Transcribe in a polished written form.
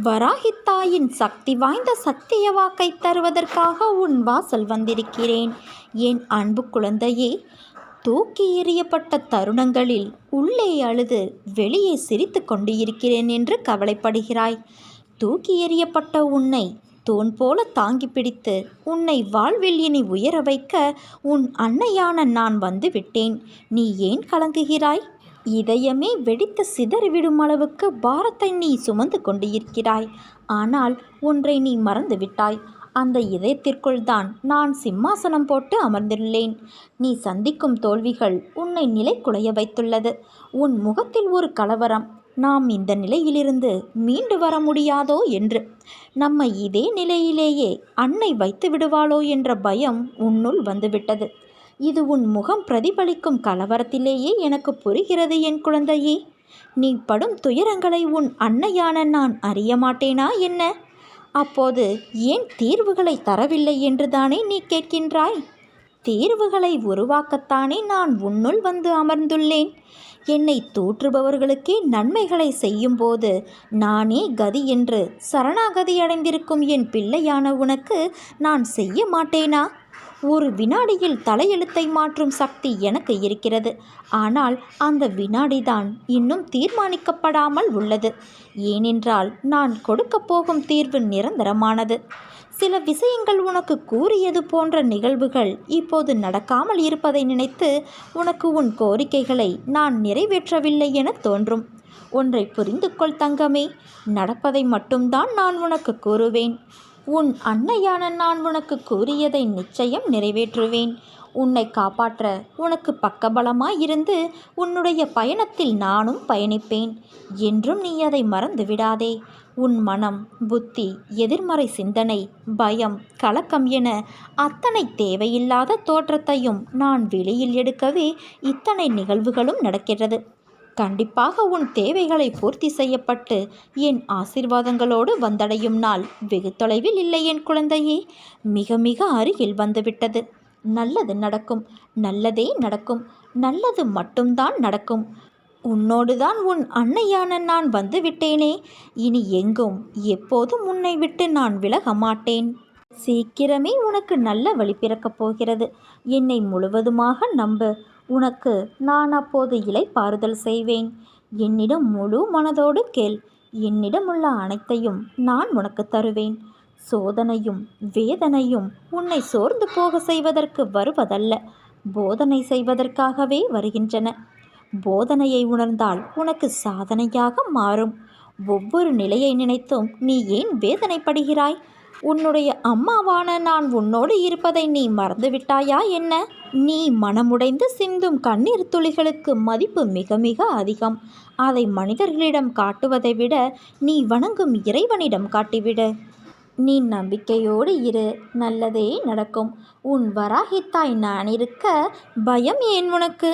வராகித்தாயின் சக்தி வாய்ந்த சத்திய வாக்கை தருவதற்காக உன் வாசல் வந்திருக்கிறேன். என் அன்பு குழந்தையே, தூக்கி எறியப்பட்ட தருணங்களில் உள்ளே அழுது வெளியே சிரித்து கொண்டு இருக்கிறேன் என்று கவலைப்படுகிறாய். தூக்கி எறியப்பட்ட உன்னை தூண் போல தாங்கி பிடித்து உன்னை வாழ்வில் இனி உயர வைக்க உன் அன்னையான நான் வந்து விட்டேன். நீ ஏன் கலங்குகிறாய்? இதயமே வெடித்து சிதறிவிடும் அளவுக்கு பாரத்தை நீ சுமந்து கொண்டு இருக்கிறாய். ஆனால் ஒன்றை நீ மறந்து விட்டாய். அந்த இதயத்திற்குள் தான் நான் சிம்மாசனம் போட்டு அமர்ந்துள்ளேன். நீ சந்திக்கும் தோல்விகள் உன்னை நிலை குலைய வைத்துள்ளது. உன் முகத்தில் ஒரு கலவரம். நாம் இந்த நிலையிலிருந்து மீண்டு வர முடியாதோ என்று. நம்மை இதே நிலையிலேயே அன்னை வைத்து விடுவாளோ என்ற பயம் உன்னுள் வந்துவிட்டது. இது உன் முகம் பிரதிபலிக்கும் கலவரத்திலேயே எனக்கு புரிகிறது என் குழந்தையே. நீ படும் துயரங்களை உன் அன்னையான நான் அறிய மாட்டேனா என்ன? அப்போது ஏன் தீர்வுகளை தரவில்லை என்று தானே நீ கேட்கின்றாய்? தீர்வுகளை உருவாக்கத்தானே நான் உன்னுள் வந்து அமர்ந்துள்ளேன். என்னை தூற்றுபவர்களுக்கே நன்மைகளை செய்யும்போது நானே கதி என்று சரணாகதி அடைந்திருக்கும் என் பிள்ளையான உனக்கு நான் செய்ய மாட்டேனா? ஒரு வினாடியில் தலையெழுத்தை மாற்றும் சக்தி எனக்கு இருக்கிறது. ஆனால் அந்த வினாடிதான் இன்னும் தீர்மானிக்கப்படாமல் உள்ளது. ஏனென்றால் நான் கொடுக்கப் போகும் தீர்வு நிரந்தரமானது. சில விஷயங்கள் உனக்கு கூறியது போன்ற நிகழ்வுகள் இப்போது நடக்காமல் இருப்பதை நினைத்து உனக்கு உன் கோரிக்கைகளை நான் நிறைவேற்றவில்லை என தோன்றும். ஒன்றை புரிந்து கொள் தங்கமே, நடப்பதை மட்டும்தான் நான் உனக்கு கூறுவேன். உன் அன்னையான நான் உனக்கு கூறியதை நிச்சயம் நிறைவேற்றுவேன். உன்னை காப்பாற்ற உனக்கு பக்கபலமாயிருந்து உன்னுடைய பயணத்தில் நானும் பயணிப்பேன். என்றும் நீ அதை மறந்து விடாதே. உன் மனம், புத்தி, எதிர்மறை சிந்தனை, பயம், கலக்கம் என அத்தனை தேவையில்லாத தோற்றத்தையும் நான் வெளியில் எடுக்கவே இத்தனை நிகழ்வுகளும் நடக்கிறது. கண்டிப்பாக உன் தேவைகளை பூர்த்தி செய்யப்பட்டு என் ஆசீர்வாதங்களோடு வந்தடையும் நாள் வெகு தொலைவில் இல்லை என் குழந்தையே. மிக மிக அருகில் வந்துவிட்டது. நல்லது நடக்கும். நல்லதே நடக்கும். நல்லது மட்டும்தான் நடக்கும். உன்னோடுதான் உன் அன்னையான நான் வந்து விட்டேனே. இனி எங்கும் எப்போதும் உன்னை விட்டு நான் விலக மாட்டேன். சீக்கிரமே உனக்கு நல்ல வழி பிறக்கப் போகிறது. என்னை முழுவதுமாக நம்பு. உனக்கு நான் அப்போது இளைப்பாறுதல் செய்வேன். என்னிடம் முழு மனதோடு கேள். என்னிடம் உள்ள அனைத்தையும் நான் உனக்கு தருவேன். சோதனையும் வேதனையும் உன்னை சோர்ந்து போக செய்வதற்கு வருவதல்ல, போதனை செய்வதற்காகவே வருகின்றன. போதனையை உணர்ந்தால் உனக்கு சாதனையாக மாறும். ஒவ்வொரு நிலையை நினைத்தும் நீ ஏன் வேதனைப்படுகிறாய்? உன்னுடைய அம்மாவான நான் உன்னோடு இருப்பதை நீ மறந்துவிட்டாயா என்ன? நீ மனமுடைந்து சிந்தும் கண்ணீர் துளிகளுக்கு மதிப்பு மிக மிக அதிகம். அதை மனிதர்களிடம் காட்டுவதை விட நீ வணங்கும் இறைவனிடம் காட்டிவிடு. நீ நம்பிக்கையோடு இரு. நல்லதே நடக்கும். உன் வராகித்தாய் நான் இருக்க பயம் ஏன் உனக்கு?